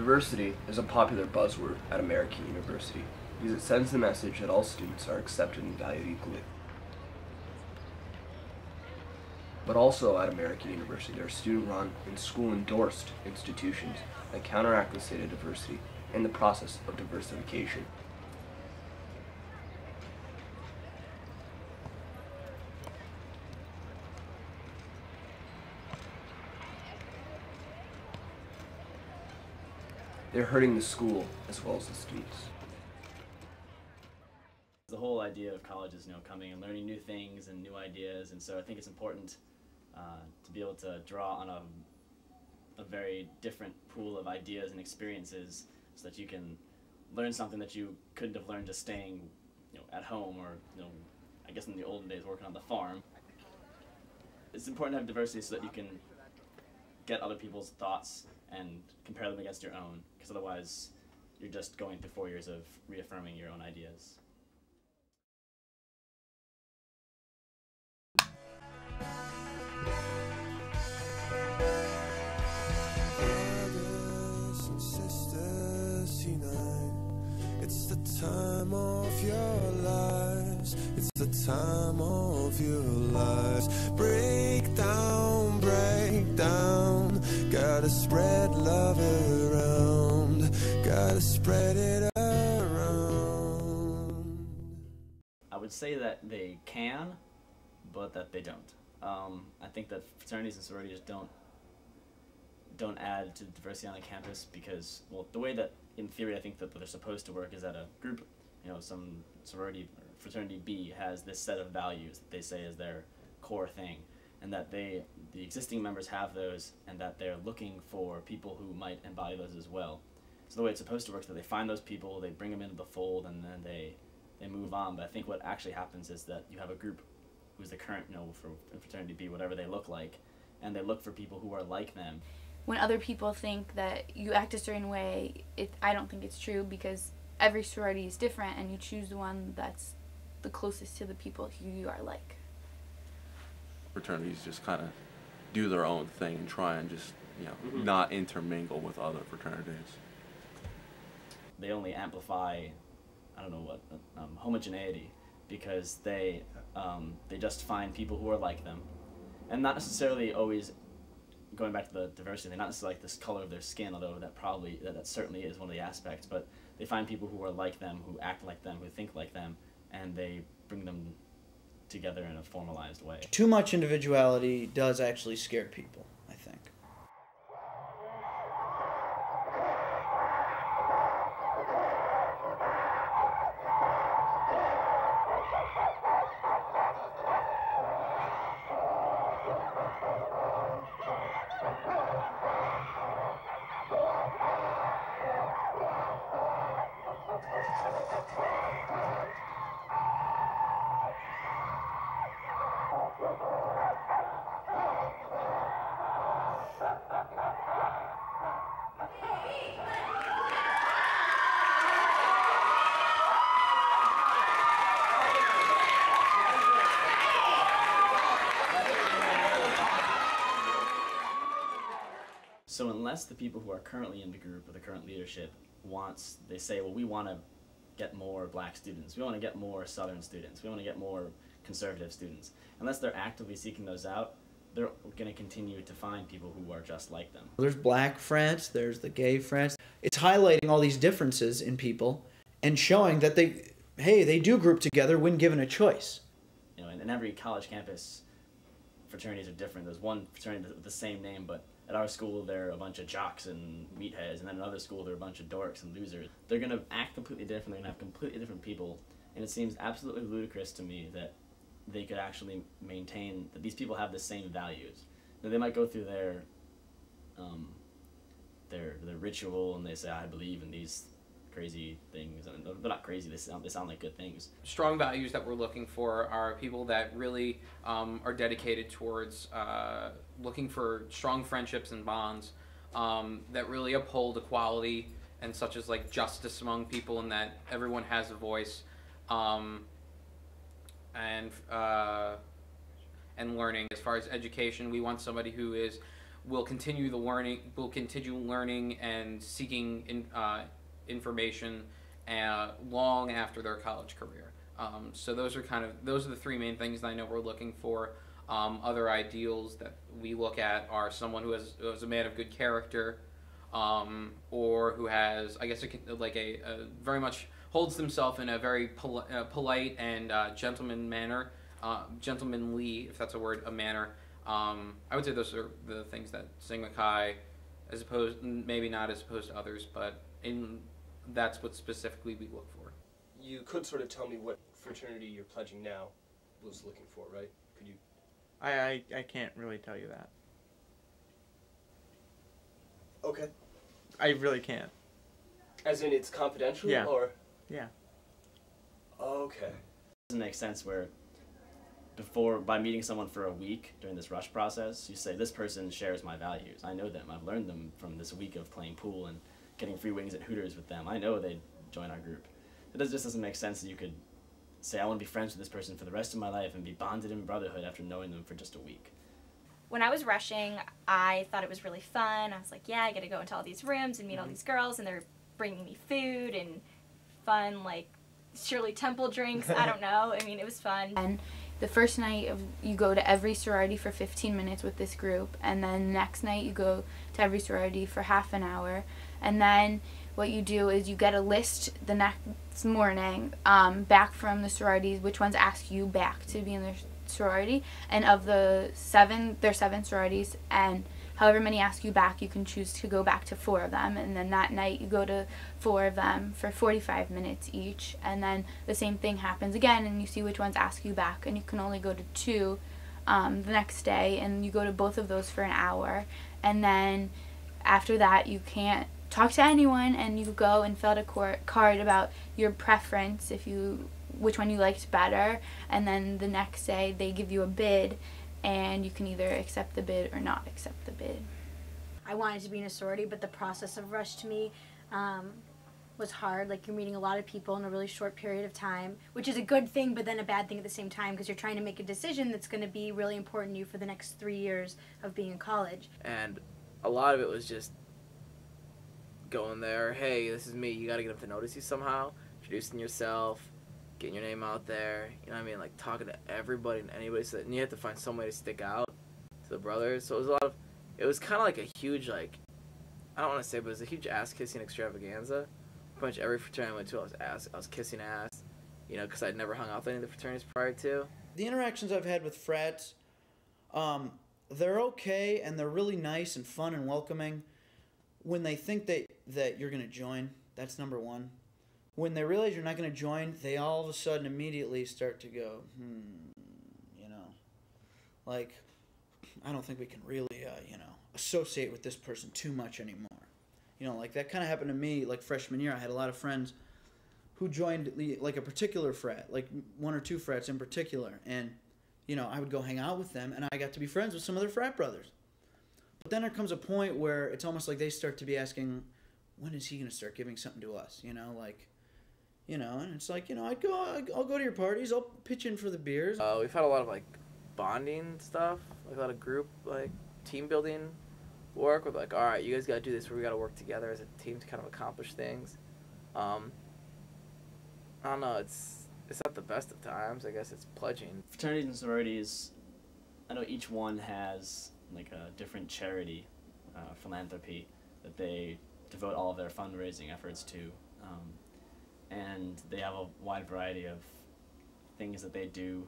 Diversity is a popular buzzword at American University because it sends the message that all students are accepted and valued equally. But also at American University, there are student-run and school-endorsed institutions that counteract the state of diversity in the process of diversification. They're hurting the school as well as the students. The whole idea of college is, coming and learning new things and new ideas, and so I think it's important to be able to draw on a very different pool of ideas and experiences so that you can learn something that you couldn't have learned just staying, at home or, I guess in the olden days working on the farm. It's important to have diversity so that you can get other people's thoughts and compare them against your own, because otherwise you're just going through 4 years of reaffirming your own ideas. Brothers and sisters unite. It's the time of your lives. It's the time of your lives. Break down, break down. Gotta spread love around. Gotta spread it around. I would say that they can, but that they don't. I think that fraternities and sororities don't add to diversity on the campus because, well, the way that in theory I think that they're supposed to work is that a group, some sorority or fraternity B has this set of values that they say is their core thing, and that the existing members have those, and that they're looking for people who might embody those as well. So the way it's supposed to work is that they find those people, they bring them into the fold, and then they move on. But I think what actually happens is that you have a group who's the current, for fraternity B, whatever they look like, and they look for people who are like them. When other people think that you act a certain way, I don't think it's true, because every sorority is different and you choose the one that's the closest to the people who you are like. Fraternities just kind of do their own thing and try and just, not intermingle with other fraternities. They only amplify, I don't know what, homogeneity, because they just find people who are like them, and not necessarily always. Going back to the diversity, they're not necessarily like this color of their skin, although that certainly is one of the aspects, but they find people who are like them, who act like them, who think like them, and they bring them together in a formalized way. Too much individuality does actually scare people, I think. So unless the people who are currently in the group or the current leadership they say, well, we want to get more black students, we want to get more Southern students, we want to get more conservative students, unless they're actively seeking those out, they're going to continue to find people who are just like them. There's black friends, there's the gay friends. It's highlighting all these differences in people and showing that they do group together when given a choice. In every college campus, fraternities are different. There's one fraternity with the same name, but at our school they're a bunch of jocks and meatheads, and then another school they're a bunch of dorks and losers. They're going to act completely different, they're going to have completely different people, and it seems absolutely ludicrous to me that they could actually maintain that these people have the same values. Now, they might go through their ritual and they say, I believe in these crazy things, and they're not crazy, they sound like good things. Strong values that we're looking for are people that really are dedicated towards looking for strong friendships and bonds that really uphold equality and such as like justice among people, and that everyone has a voice, and learning. As far as education, we want somebody who is will continue the learning, will continue learning and seeking information long after their college career. So those are the three main things that I know we're looking for. Other ideals that we look at are someone who is a man of good character, or who has, I guess, a very much holds himself in a very polite and gentlemanly, if that's a word, a manner. I would say those are the things that Sigma Chi, maybe not as opposed to others, but that's what specifically we look for. You could sort of tell me what fraternity you're pledging now was looking for, right? Could you? I can't really tell you that. Okay. I really can't. As in, it's confidential? Yeah. Or? Yeah. Okay. It doesn't make sense where by meeting someone for a week during this rush process, you say, this person shares my values. I know them. I've learned them from this week of playing pool and getting free wings at Hooters with them. I know they'd join our group. It just doesn't make sense that you could say, I want to be friends with this person for the rest of my life and be bonded in brotherhood after knowing them for just a week. When I was rushing, I thought it was really fun. I was like, yeah, I get to go into all these rooms and meet all these girls, and they're bringing me food and fun, like, Shirley Temple drinks. I don't know. I mean, it was fun. And the first night you go to every sorority for 15 minutes with this group, and then the next night you go to every sorority for half an hour, and then what you do is you get a list the next morning back from the sororities, which ones ask you back to be in their sorority, and of there's 7 sororities, and however many ask you back, you can choose to go back to 4 of them, and then that night you go to 4 of them for 45 minutes each, and then the same thing happens again, and you see which ones ask you back, and you can only go to 2 the next day, and you go to both of those for an hour, and then after that you can't talk to anyone, and you go and fill out a card about your preference, which one you liked better, and then the next day they give you a bid, and you can either accept the bid or not accept the bid. I wanted to be in a sorority, but the process of rush to me was hard. Like, you're meeting a lot of people in a really short period of time, which is a good thing, but then a bad thing at the same time, because you're trying to make a decision that's going to be really important to you for the next 3 years of being in college. And a lot of it was just going there, hey, this is me, you got to get them to notice you somehow, introducing yourself, getting your name out there, you know what I mean, like talking to everybody and anybody, and you have to find some way to stick out to the brothers. So it was kind of like a huge, like, I don't want to say, but it was a huge ass-kissing extravaganza. Pretty much every fraternity I went to, I was kissing ass, you know, because I'd never hung out with any of the fraternities prior to. The interactions I've had with frats, they're okay, and they're really nice and fun and welcoming when they think that you're going to join. That's number one. When they realize you're not going to join, they all of a sudden immediately start to go, you know, like, I don't think we can really, you know, associate with this person too much anymore. You know, like, that kind of happened to me, like, freshman year. I had a lot of friends who joined, like, a particular frat, like 1 or 2 frats in particular, and, you know, I would go hang out with them, and I got to be friends with some of their frat brothers. But then there comes a point where it's almost like they start to be asking, when is he going to start giving something to us, you know, like... You know, and it's like, you know, I'll go to your parties, I'll pitch in for the beers. We've had a lot of, like, bonding stuff, like a lot of group, like, team building work with, like, all right, you guys got to do this, where we got to work together as a team to kind of accomplish things. I don't know, it's not the best of times. I guess it's pledging. Fraternities and sororities, I know each one has, like, a different charity, philanthropy, that they devote all of their fundraising efforts to. And they have a wide variety of things that they do